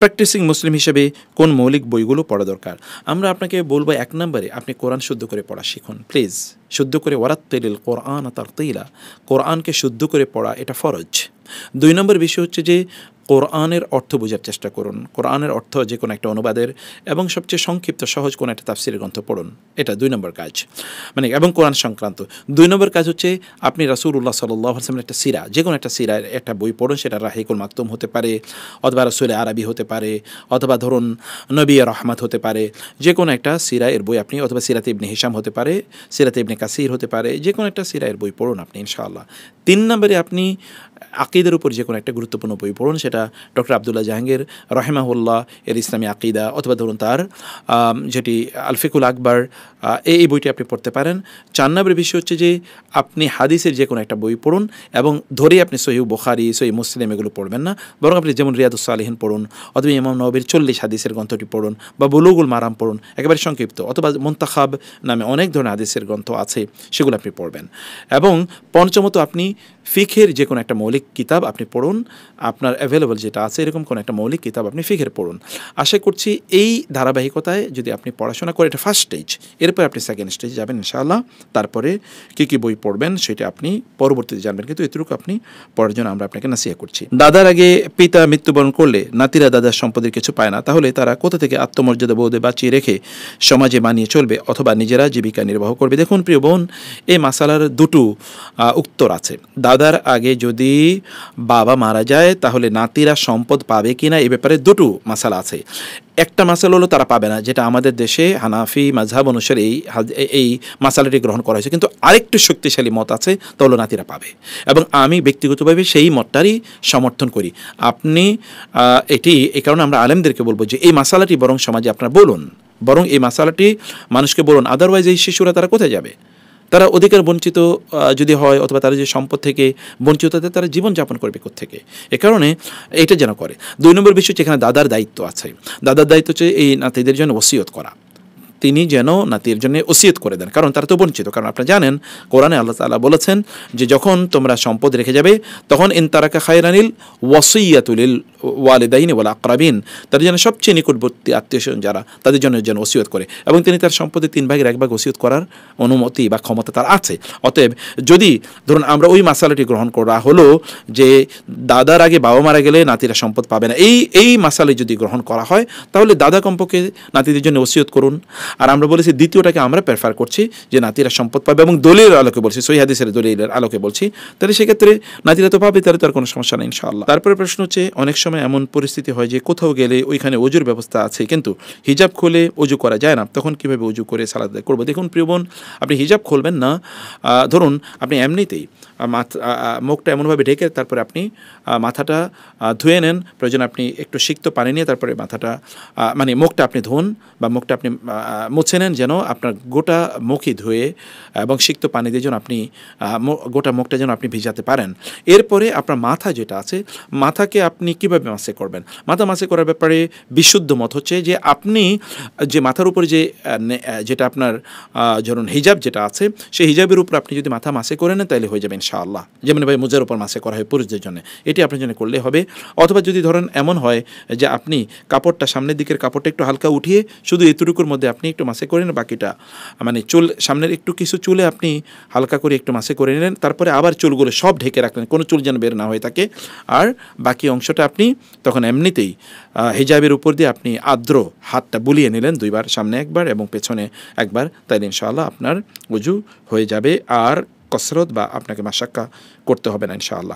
Practising মুসলিম হিসেবে কোন মৌলিক বইগুলো পড়া দরকার? আমরা আপনাকে বলবো, 1 নম্বরে আপনি কোরআন শুদ্ধ করে পড়া শিখুন প্লিজ। শুদ্ধ করে ওয়ারাত্তিলিল কোরআন তারতিলা, কোরআনকে শুদ্ধ করে পড়া এটা ফরজ। 2 নম্বর বিষয় হচ্ছে যে কোরআনের অর্থ বোঝার চেষ্টা করুন। কোরআনের অর্থ যে কোনো একটা অনুবাদের এবং সবচেয়ে সংক্ষিপ্ত সহজ কোনো একটা তাফসীরের গ্রন্থ পড়ুন। এটা 2 নম্বর কাজ, মানে এবং কোরআন সংক্রান্ত। 2 নম্বর কাজ হচ্ছে আপনি রাসূলুল্লাহ সাল্লাল্লাহু আলাইহি ওয়াসাল্লামের একটা সিরা, যে কোনো একটা সিরার একটা বই পড়ুন। সেটা রাহিকুল মাকতুম হতে পারে, অথবা রাসূলে আরবি হতে পারে, অথবা ধরুন নবী রহমত হতে পারে। যে কোনো একটা সিরা এর বই আপনি, অথবা সিরাতে ইবনে হিশাম হতে পারে, সিরাতে ইবনে কাসির হতে পারে, যে কোনো একটা সিরা এর বই পড়ুন আপনি ইনশাআল্লাহ। 3 নম্বরে আপনি আকিদার উপর যে কোনো একটা গুরুত্বপূর্ণ বই পড়ুন। সেটা ডক্টর আবদুল্লাহ জাহাঙ্গীর রাহিমাহুল্লাহ এর ইসলামী আকিদা, অথবা ধরুন তার যেটি আল ফিকুল আকবর, এই বইটি আপনি পড়তে পারেন। 4 নম্বরের বিষয় হচ্ছে যে আপনি হাদিসের যে কোনো একটা বই পড়ুন, এবং ধরেই আপনি সহিহ বুখারী, সহিহ মুসলিম এগুলো পড়বেন না, বরং আপনি যেমন রিয়াদুস সালিহিন পড়ুন, অথবা ইমাম নববীর 40 হাদিসের গ্রন্থটি পড়ুন, বা বুলুগুল মারাম পড়ুন, একেবারে সংক্ষিপ্ত, অথবা মুনতাখাব নামে অনেক ধরনের হাদিসের গ্রন্থ আছে, সেগুলো আপনি পড়বেন। এবং পঞ্চমত আপনি ফিকহের যে কোনো একটা মৌলিক কিতাব আপনি পড়ুন, আপনার অ্যাভেলেবল যেটা আছে এরকম কোনো একটা মৌলিক কিতাব আপনি ফিকহের পড়ুন। আশা করছি এই ধারাবাহিকতায় যদি আপনি পড়াশোনা করে, এটা ফার্স্ট স্টেজ, এরপর আপনি সেকেন্ড স্টেজে যাবেন ইনশাআল্লাহ। তারপরে কী বই পড়বেন সেটা আপনি পরবর্তীতে জানবেন, কিন্তু এতটুকু আপনি পড়ার জন্য আমরা আপনাকে নাসিহা করছি। দাদার আগে পিতা মৃত্যুবরণ করলে নাতিরা দাদার সম্পদের কিছু পায় না, তাহলে তারা কোথা থেকে আত্মমর্যাদা বোধে বাঁচিয়ে রেখে সমাজে মানিয়ে চলবে, অথবা নিজেরা জীবিকা নির্বাহ করবে? দেখুন প্রিয় বোন, এই মাসালার দুটো উত্তর আছে। দাদার আগে যদি বাবা মারা যায় তাহলে নাতিরা সম্পদ পাবে কিনা, এ ব্যাপারে দুটো মাসালা আছে। একটা মাসালা হলো তারা পাবে না, যেটা আমাদের দেশে হানাফি মাযহাব অনুসারে এই মাসালাটি গ্রহণ করা হয়েছে। কিন্তু আরেকটু শক্তিশালী মত আছে, তা হলো নাতিরা পাবে, এবং আমি ব্যক্তিগতভাবে সেই মতটারই সমর্থন করি। আপনি এই কারণে আমরা আলেমদেরকে বলবো যে এই মাসালাটি বরং সমাজে আপনারা বলুন, বরং এই মাসালাটি মানুষকে বলুন। আদারওয়াইজ এই শিশুরা তারা কোথায় যাবে? তারা অধিকার বঞ্চিত যদি হয়, অথবা তারা যে সম্পদ থেকে বঞ্চিত, তারা জীবনযাপন করবে কোত্থেকে? এ কারণে এটা যেন করে। 2 নম্বর বিষয় হচ্ছে এখানে দাদার দায়িত্ব আছে। দাদার দায়িত্ব হচ্ছে এই নাতিদের জন্য ওসিয়ত করা। তিনি যেন নাতির জন্য ওসিয়ত করে দেন, কারণ তারা তো বঞ্চিত। কারণ আপনারা জানেন কোরআনে আল্লাহ তাআলা বলেছেন যে যখন তোমরা সম্পদ রেখে যাবে, তখন ইন তারাকা খায়রানিল ওয়াসিয়াতু লিল ওয়ালিদাইনি ওয়াল আকরাবিন, তাদের জন্য সবচেয়ে নিকটবর্তী আত্মীয়স্বজন যারা, তাদের জন্য যেন ওসিয়ত করে। এবং তিনি তার সম্পদের 3 ভাগের 1 ভাগ ওসিয়ত করার অনুমতি বা ক্ষমতা তার আছে। অতএব যদি ধরুন আমরা ওই মাসালাটি গ্রহণ করা হলো যে দাদার আগে বাবা মারা গেলে নাতিরা সম্পদ পাবে না, এই মাসালা যদি গ্রহণ করা হয়, তাহলে দাদা কমপক্ষে নাতিদের জন্য ওসিয়ত করুন। আর আমরা বলেছি দ্বিতীয়টাকে আমরা প্রেফার করছি, যে নাতিরা সম্পদ পাবে, এবং দলিলের আলোকে বলছি, সহিহ হাদিসের দলিলের আলোকে বলছি। তাহলে সেক্ষেত্রে নাতিরা তো পাবে, তাহলে তার কোনো সমস্যা নেই ইনশাআল্লাহ। তারপরে প্রশ্ন হচ্ছে, অনেক সময় এমন পরিস্থিতি হয় যে কোথাও গেলে ওইখানে ওজুর ব্যবস্থা আছে, কিন্তু হিজাব খুলে ওজু করা যায় না, তখন কীভাবে ওজু করে সালাত আদায় করবো? দেখুন প্রিয় বোন, আপনি হিজাব খুলবেন না, ধরুন আপনি এমনিতেই মুখটা এমনভাবে ঢেকে তারপরে আপনি মাথাটা ধুয়ে নেন। প্রয়োজন আপনি একটু সিক্ত পানি নিয়ে তারপরে মাথাটা মানে মুখটা আপনি ধুন, বা মুখটা আপনি মুছে নেন, যেন আপনার গোটা মুখই ধুয়ে এবং সিক্ত পানি দিয়ে যেন আপনি গোটা মুখটা যেন আপনি ভিজাতে পারেন। এরপরে আপনার মাথা যেটা আছে, মাথাকে আপনি কীভাবে মাসে করবেন? মাথা মাসে করার ব্যাপারে বিশুদ্ধ মত হচ্ছে যে আপনি যে মাথার উপরে যেটা আপনার ধরুন হিজাব যেটা আছে, সেই হিজাবের উপর আপনি যদি মাথা মাসে করে নেন তাহলে হয়ে যাবে ইনশাআল্লাহ। যেমন ভাই মুজের উপর মাসে করা হয় পুরুষদের জন্য, এটি আপনার জন্য করলে হবে। অথবা যদি ধরেন এমন হয় যে আপনি কাপড়টা, সামনের দিকের কাপড়টা একটু হালকা উঠিয়ে শুধু এতটুকুর মধ্যে আপনি একটু মাসে করে নেন, বাকিটা মানে চুল, সামনের একটু কিছু চুলে আপনি হালকা করে একটু মাসে করে নিলেন, তারপরে আবার চুলগুলো সব ঢেকে রাখলেন, কোনো চুল যেন বের না হয়ে থাকে। আর বাকি অংশটা আপনি তখন এমনিতেই হিজাবের উপর দিয়ে আপনি আর্দ্র হাতটা বুলিয়ে নিলেন 2 বার, সামনে 1 বার এবং পেছনে 1 বার, তাইলে ইনশাআল্লাহ আপনার ওযু হয়ে যাবে। আর কসরত বা আপনাকে মাশাক্কা করতে হবে না ইনশাআল্লাহ।